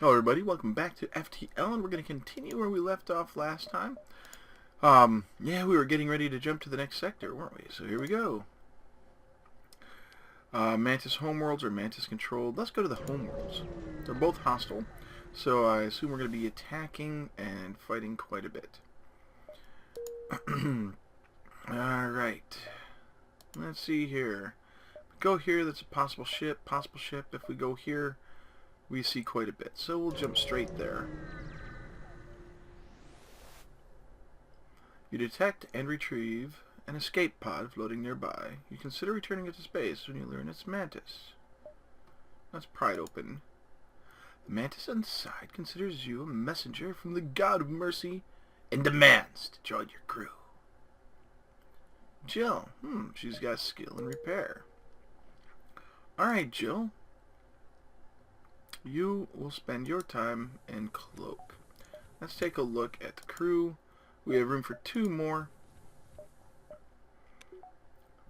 Hello everybody, welcome back to FTL, and we're going to continue where we left off last time. Yeah, we were getting ready to jump to the next sector, weren't we? So here we go. Mantis homeworlds or Mantis controlled. Let's go to the homeworlds. They're both hostile, so I assume we're going to be attacking and fighting quite a bit. Alright. Let's see here. Go here, that's a possible ship. If we go here, we see quite a bit. So we'll jump straight there. You detect and retrieve an escape pod floating nearby. You consider returning it to space when you learn it's Mantis. Let's pry it open. The Mantis inside considers you a messenger from the God of Mercy and demands to join your crew. Jill. She's got skill in repair. Alright, Jill. You will spend your time in cloak. Let's take a look at the crew. We have room for 2 more,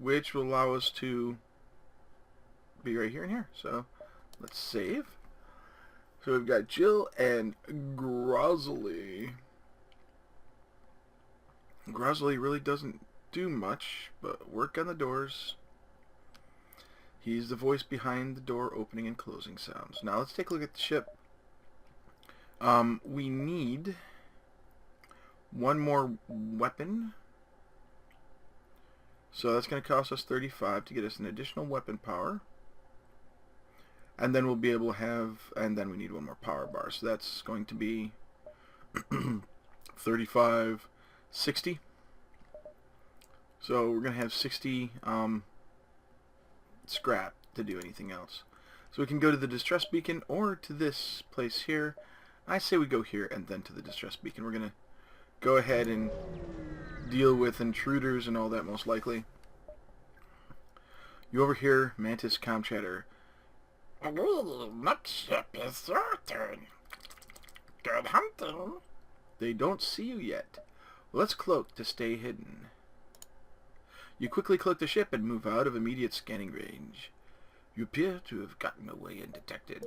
which will allow us to be right here and here. So let's save. So we've got Jill and Grosley. Grosley really doesn't do much but work on the doors. He's the voice behind the door opening and closing sounds. Now let's take a look at the ship. We need 1 more weapon. So that's going to cost us 35 to get us an additional weapon power. And then we'll be able to have, and then we need 1 more power bar. So that's going to be 35, 60. So we're going to have 60 scrap to do anything else. So we can go to the distress beacon or to this place here. I say we go here and then to the distress beacon. We're going to go ahead and deal with intruders and all that most likely. You overhear Mantis comm chatter. Agreed. Next ship is your turn. Good hunting. They don't see you yet. Let's cloak to stay hidden. You quickly cloak the ship and move out of immediate scanning range. You appear to have gotten away undetected.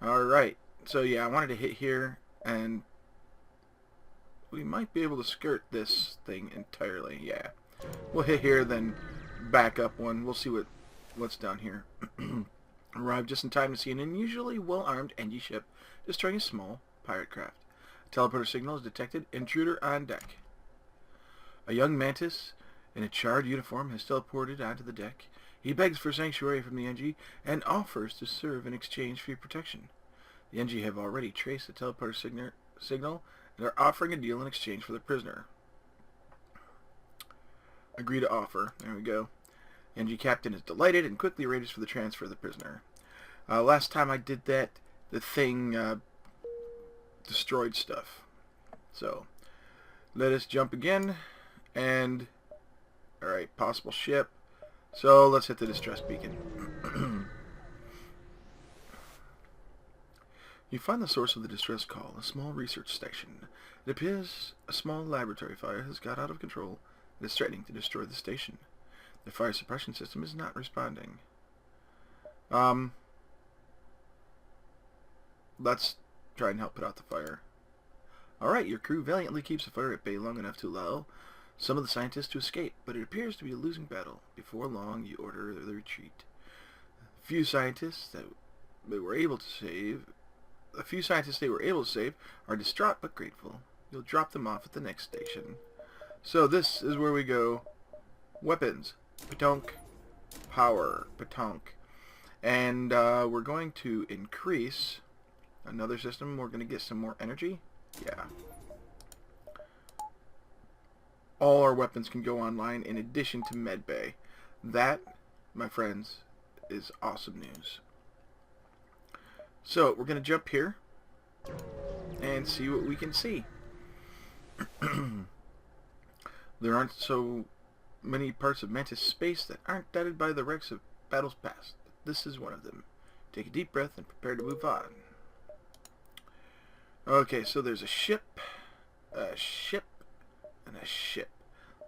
Alright, so yeah, I wanted to hit here, and we might be able to skirt this thing entirely, yeah. We'll hit here, then back up 1. We'll see what's down here. Arrived just in time to see an unusually well-armed Engie ship destroying a small pirate craft. A teleporter signal is detected. Intruder on deck. A young Mantis in a charred uniform has teleported onto the deck. He begs for sanctuary from the Engie and offers to serve in exchange for your protection. The Engie have already traced the teleporter signal and are offering a deal in exchange for the prisoner. Agree to offer. There we go. The Engie captain is delighted and quickly arranges for the transfer of the prisoner. Last time I did that, the thing destroyed stuff. So, let us jump again. And, alright, possible ship. So, let's hit the distress beacon. You find the source of the distress call, a small research station. It appears a small laboratory fire has got out of control and is threatening to destroy the station. The fire suppression system is not responding. Let's try and help put out the fire. Alright, your crew valiantly keeps the fire at bay long enough to allow some of the scientists to escape, but it appears to be a losing battle. Before long, you order the retreat. The few scientists they were able to save are distraught but grateful. You'll drop them off at the next station. So this is where we go. Weapons. Patonk. Power. Patonk. And we're going to increase another system. We're going to get some more energy. Yeah. All our weapons can go online in addition to medbay. That, my friends, is awesome news. So, we're going to jump here and see what we can see. There aren't so many parts of Mantis space that aren't dotted by the wrecks of battles past. This is one of them. Take a deep breath and prepare to move on. Okay, so there's a ship, and a ship.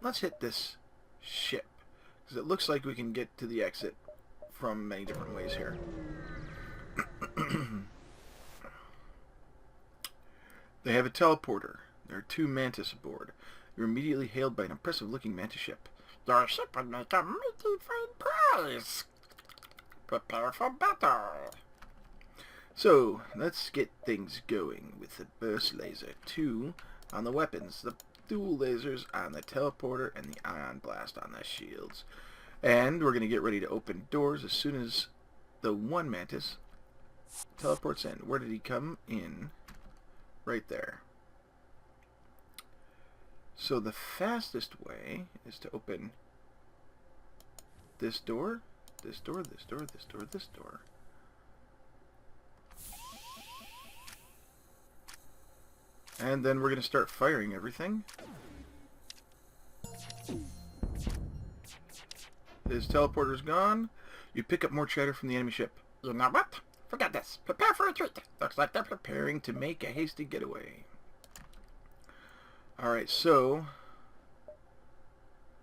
Let's hit this ship, because it looks like we can get to the exit from many different ways here. They have a teleporter. There are 2 mantis aboard. You're immediately hailed by an impressive-looking mantis ship. Your ship will make a mighty fine prize. Prepare for battle. So, let's get things going with the burst laser 2 on the weapons, the dual lasers on the teleporter, and the ion blast on the shields. And we're going to get ready to open doors as soon as the 1 mantis teleports in. Where did he come in? Right there. So the fastest way is to open this door, this door, this door, this door, this door. And then we're going to start firing everything. His teleporter's gone. You pick up more chatter from the enemy ship. You know what? Forget this. Prepare for a retreat. Looks like they're preparing to make a hasty getaway. Alright, so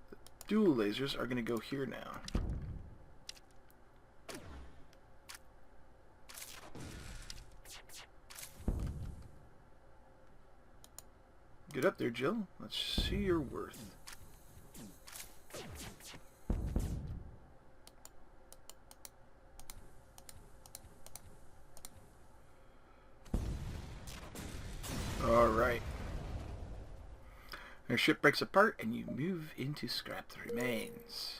the dual lasers are going to go here now. Get up there, Jill. Let's see your worth. Alright. Your ship breaks apart and you move in to scrap the remains.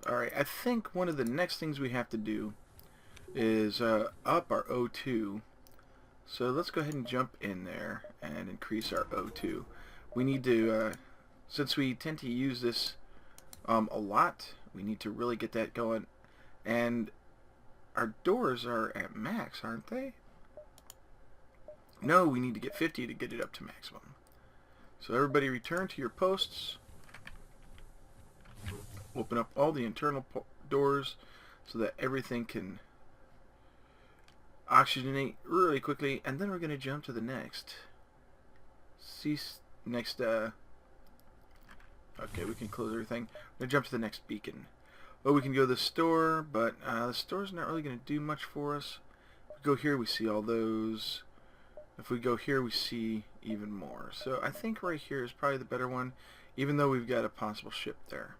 Alright, I think one of the next things we have to do is up our O2. So let's go ahead and jump in there and increase our O2. We need to, since we tend to use this a lot, we need to really get that going. And our doors are at max, aren't they? No, we need to get 50 to get it up to maximum. So everybody return to your posts. Open up all the internal doors so that everything can oxygenate really quickly, and then we're going to jump to the next. Okay, we can close everything. We're going to jump to the next beacon. Well, we can go to the store, but the store's not really going to do much for us. If we go here, we see all those. If we go here, we see even more. So I think right here is probably the better one, even though we've got a possible ship there.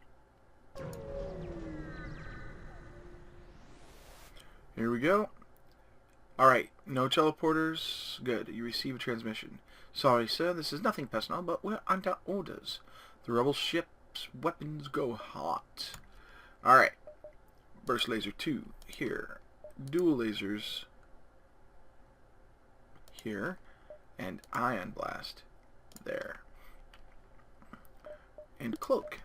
Here we go. Alright, no teleporters. Good. You receive a transmission. Sorry, sir, this is nothing personal, but we're under orders. The rebel ship's weapons go hot. Alright. Burst laser 2 here. Dual lasers here. And ion blast there. And cloak.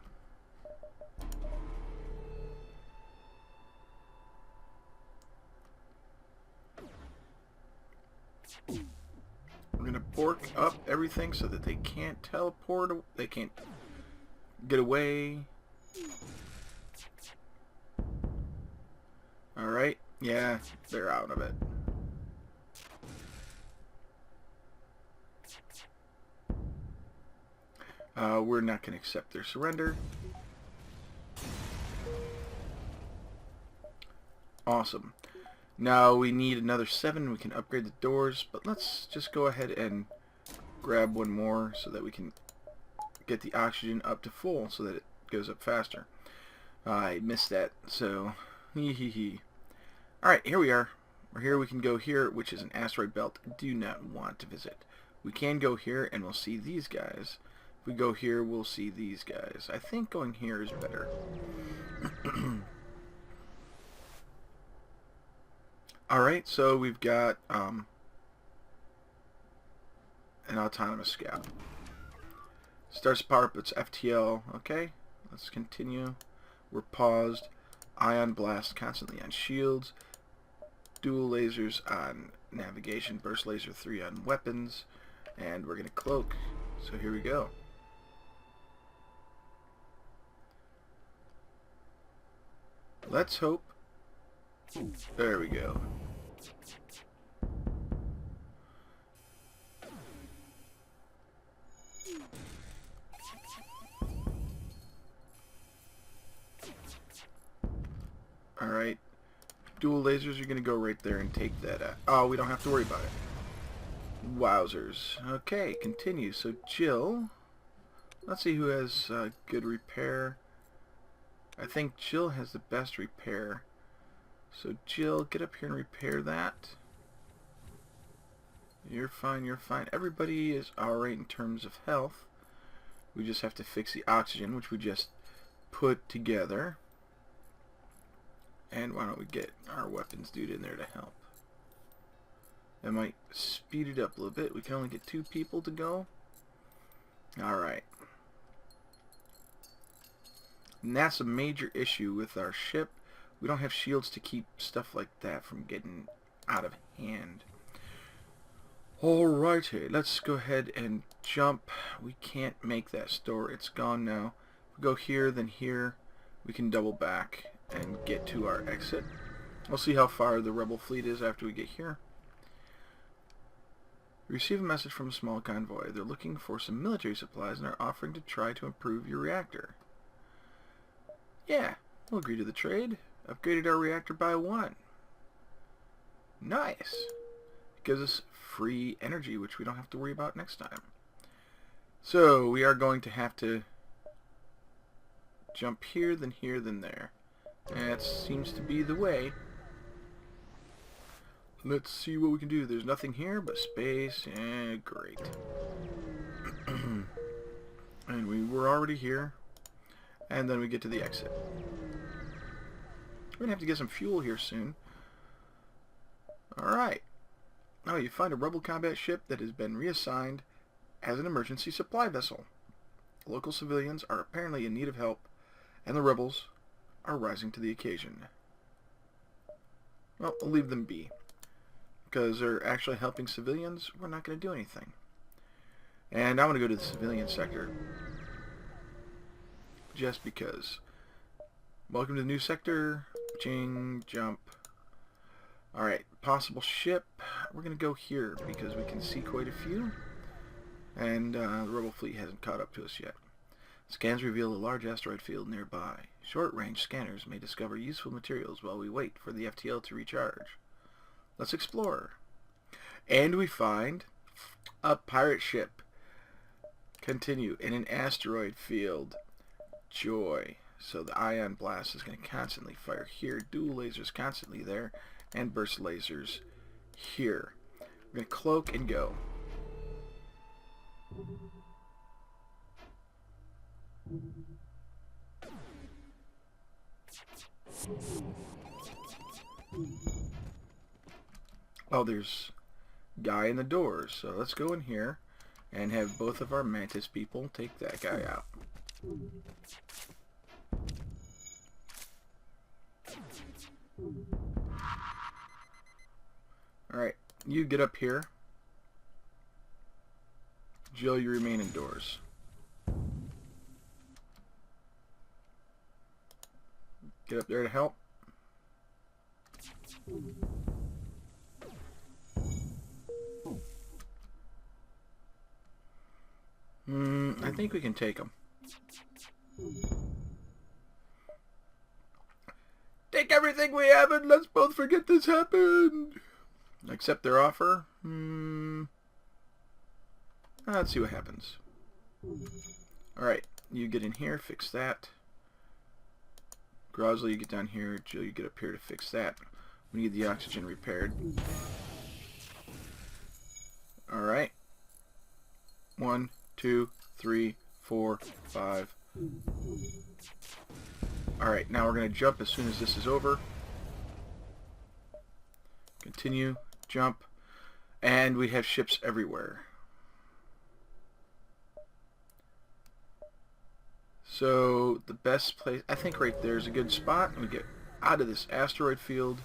We're going to pork up everything so that they can't teleport, they can't get away. Alright, yeah, they're out of it. We're not going to accept their surrender. Awesome. Now we need another 7. We can upgrade the doors, but let's just go ahead and grab one more so that we can get the oxygen up to full so that it goes up faster. I missed that, so hee. Alright, here we are. We're here. We can go here, which is an asteroid belt I do not want to visit. We can go here and we'll see these guys. If we go here, we'll see these guys. I think going here is better. Alright, so we've got an autonomous scout. Starts power up, it's FTL. Okay, let's continue. We're paused. Ion blast constantly on shields. Dual lasers on navigation. Burst laser 3 on weapons. And we're going to cloak. So here we go. Let's hope. There we go. Alright. dual lasers are going to go right there and take that out. Oh, we don't have to worry about it. Wowzers. Okay, continue. So Jill, let's see who has good repair. I think Jill has the best repair. So Jill, get up here and repair that. You're fine, you're fine. Everybody is alright in terms of health. We just have to fix the oxygen, which we just put together. And why don't we get our weapons dude in there to help? That might speed it up a little bit. We can only get 2 people to go. Alright. And that's a major issue with our ship. We don't have shields to keep stuff like that from getting out of hand. Alrighty, let's go ahead and jump. We can't make that store. It's gone now. If we go here, then here, we can double back and get to our exit. We'll see how far the rebel fleet is after we get here. We receive a message from a small convoy. They're looking for some military supplies and are offering to try to improve your reactor. Yeah, we'll agree to the trade. Upgraded our reactor by 1. Nice. It gives us free energy, which we don't have to worry about next time. So we are going to have to jump here, then there. And that seems to be the way. Let's see what we can do. There's nothing here but space. Great. And we were already here. And then we get to the exit. We're going to have to get some fuel here soon. Alright. Now you find a rebel combat ship that has been reassigned as an emergency supply vessel. Local civilians are apparently in need of help, and the rebels are rising to the occasion. Well, we'll leave them be. Because they're actually helping civilians, we're not going to do anything. And I want to go to the civilian sector. Just because. Welcome to the new sector. Ching, jump. Alright, possible ship. We're going to go here because we can see quite a few. And the rebel fleet hasn't caught up to us yet. Scans reveal a large asteroid field nearby. Short-range scanners may discover useful materials while we wait for the FTL to recharge. Let's explore. And we find a pirate ship. Continue in an asteroid field. Joy. So the ion blast is going to constantly fire here. Dual lasers constantly there. And burst lasers here. We're going to cloak and go. Oh, there's guy in the doors. So let's go in here and have both of our mantis people take that guy out. Alright, you get up here. Jill, you remain indoors. Get up there to help. I think we can take them. Take everything we have and let's both forget this happened. Accept their offer. Let's see what happens. Alright, you get in here, fix that. Grosley, you get down here. Jill, you get up here to fix that. We need the oxygen repaired. Alright. 1, 2, 3, 4, 5. Alright, now we're going to jump as soon as this is over. Continue, jump, and we have ships everywhere. So the best place, I think right there is a good spot. We get out of this asteroid field.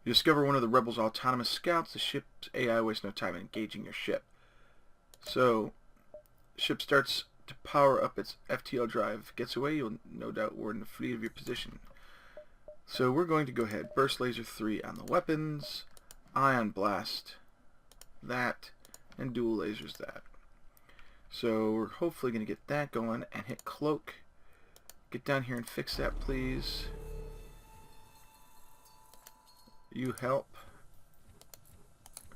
You discover one of the rebels' autonomous scouts. The ship's AI wastes no time in engaging your ship. So, ship starts to power up its FTL drive. If it gets away, you'll no doubt warn the fleet of your position. So we're going to go ahead. Burst laser 3 on the weapons. Ion blast that. And dual lasers that. So we're hopefully going to get that going and hit cloak. Get down here and fix that, please. You help.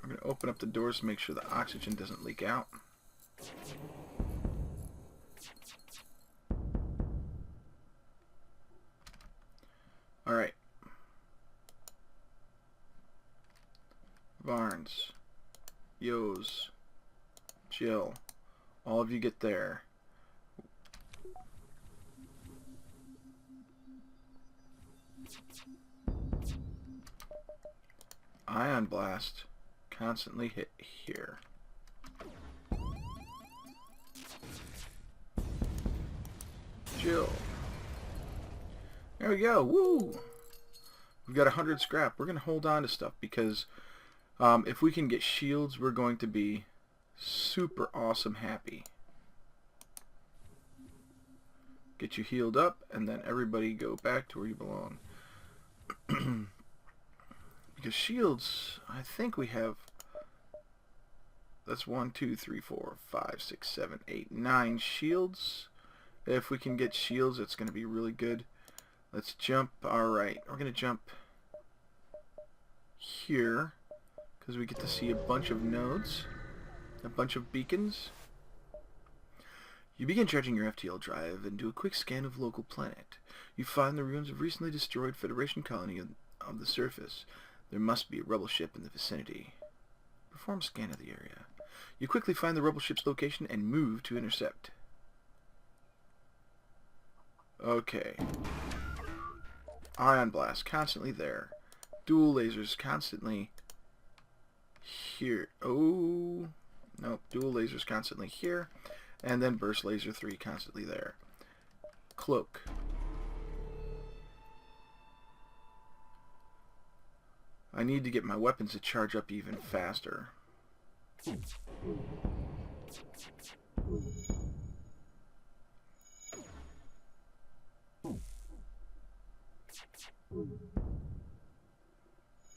We're going to open up the doors to make sure the oxygen doesn't leak out. Alright. Barnes. Yos. Jill. All of you get there. Ion blast. Constantly hit here. Jill. There we go. Woo! We've got 100 scrap. We're going to hold on to stuff because if we can get shields, we're going to be super awesome happy. Get you healed up, and then everybody go back to where you belong. Because shields, I think we have... That's 1, 2, 3, 4, 5, 6, 7, 8, 9 shields. If we can get shields, it's going to be really good. Let's jump. Alright, we're going to jump here because we get to see a bunch of nodes, a bunch of beacons. You begin charging your FTL drive and do a quick scan of local planet. You find the ruins of recently destroyed Federation colony on the surface. There must be a rebel ship in the vicinity. Perform a scan of the area. You quickly find the rebel ship's location and move to intercept. Okay. Ion blast, constantly there. Dual lasers, constantly here. Oh, nope. Dual lasers, constantly here. And then burst laser 3, constantly there. Cloak. I need to get my weapons to charge up even faster.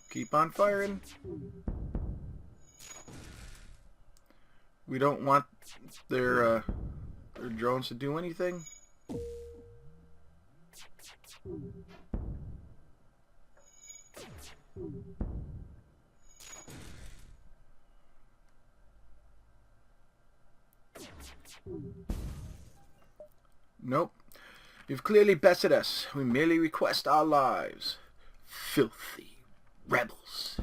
Keep on firing. We don't want their drones to do anything. Nope. You've clearly bested us. We merely request our lives. Filthy rebels.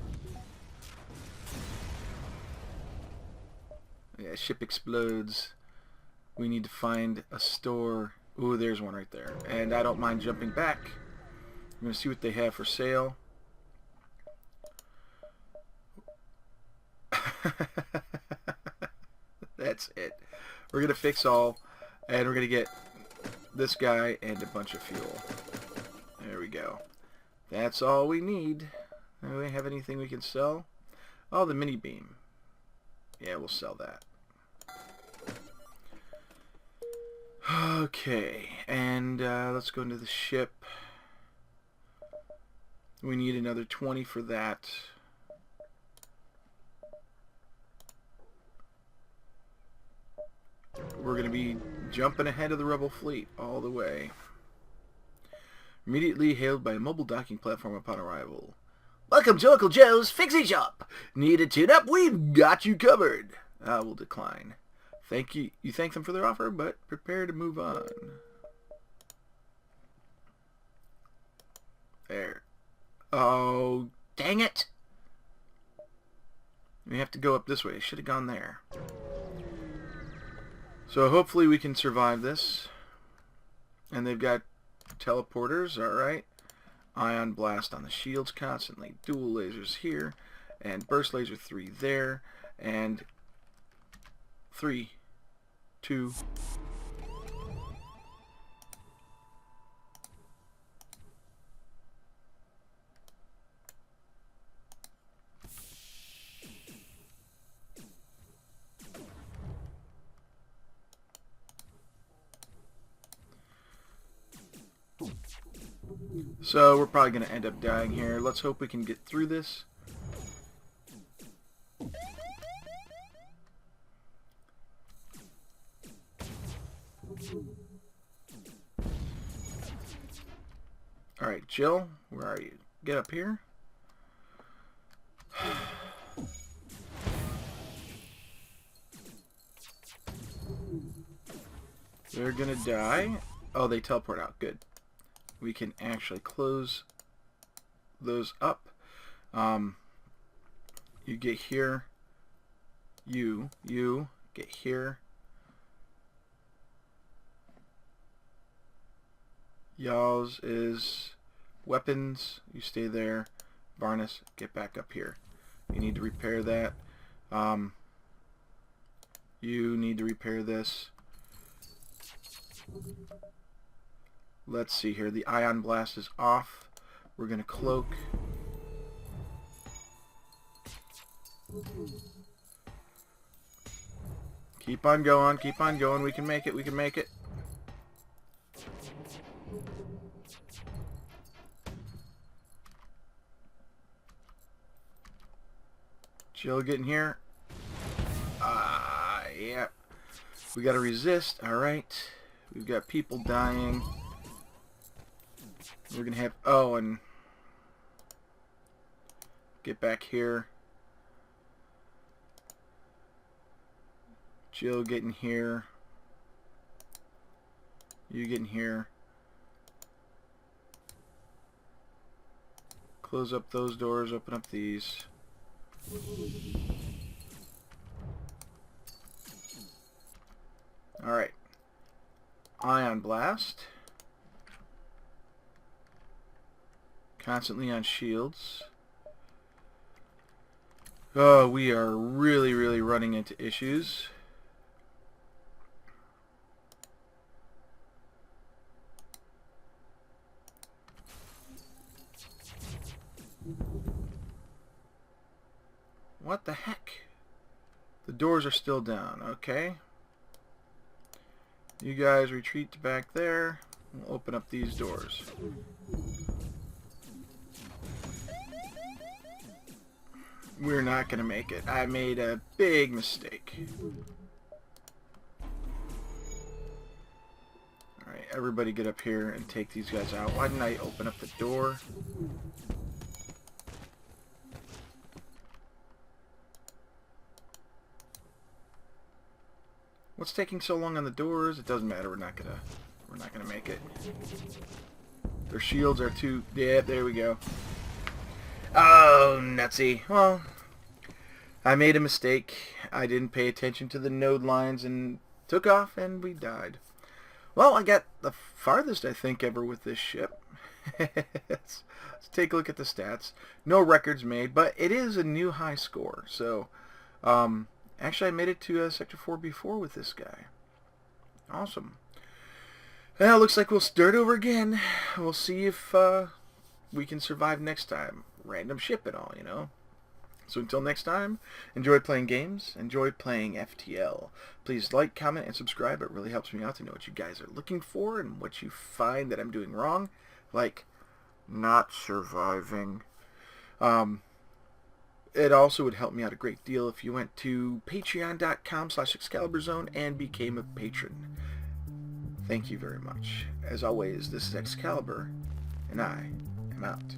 Yeah, ship explodes. We need to find a store. Ooh, there's one right there. And I don't mind jumping back. I'm going to see what they have for sale. That's it. We're going to fix all. And we're going to get this guy and a bunch of fuel. There we go. That's all we need. Do we have anything we can sell? Oh, the mini beam. Yeah, we'll sell that. Okay, and let's go into the ship. We need another 20 for that. We're going to be jumping ahead of the rebel fleet all the way. Immediately hailed by a mobile docking platform upon arrival. Welcome to Uncle Joe's Fixie Shop. Need a tune-up? We've got you covered. I will decline. Thank you. You thank them for their offer, but prepare to move on. There. Oh, dang it. We have to go up this way. I should have gone there. So hopefully we can survive this. And they've got teleporters, alright. Ion blast on the shields constantly. Dual lasers here. And burst laser 3 there. And 3, 2. So we're probably going to end up dying here. Let's hope we can get through this. Alright, Jill, where are you? Get up here. They're gonna die. Oh, they teleport out. Good. We can actually close those up. You get here. You get here. Y'all's is weapons. You stay there. Varnish, get back up here. You need to repair that. You need to repair this. Let's see here. The ion blast is off. We're going to cloak. Keep on going. Keep on going. We can make it. We can make it. Jill getting here. Yeah. We got to resist. Alright. We've got people dying. We're going to have... Oh, and... Get back here. Jill getting here. You getting here. Close up those doors. Open up these. Alright. Ion Blast. Constantly on shields. Oh, we are really, really running into issues. What the heck? The doors are still down. Okay. You guys retreat to back there. We'll open up these doors. We're not going to make it. I made a big mistake. Alright, everybody get up here and take these guys out. Why didn't I open up the door? What's taking so long on the doors? It doesn't matter. We're not gonna make it. Their shields are too... Yeah, there we go. Oh, nutsy. Well, I made a mistake. I didn't pay attention to the node lines and took off, and we died. Well, I got the farthest, I think, ever with this ship. Let's take a look at the stats. No records made, but it is a new high score. So, actually, I made it to Sector 4B4 with this guy. Awesome. Well, looks like we'll start over again. We'll see if we can survive next time. Random ship and all, you know. So until next time, enjoy playing games. Enjoy playing FTL. Please like, comment, and subscribe. It really helps me out to know what you guys are looking for and what you find that I'm doing wrong. Like, not surviving. It also would help me out a great deal if you went to patreon.com/ExcaliburZone and became a patron. Thank you very much. As always, this is Excalibur, and I am out.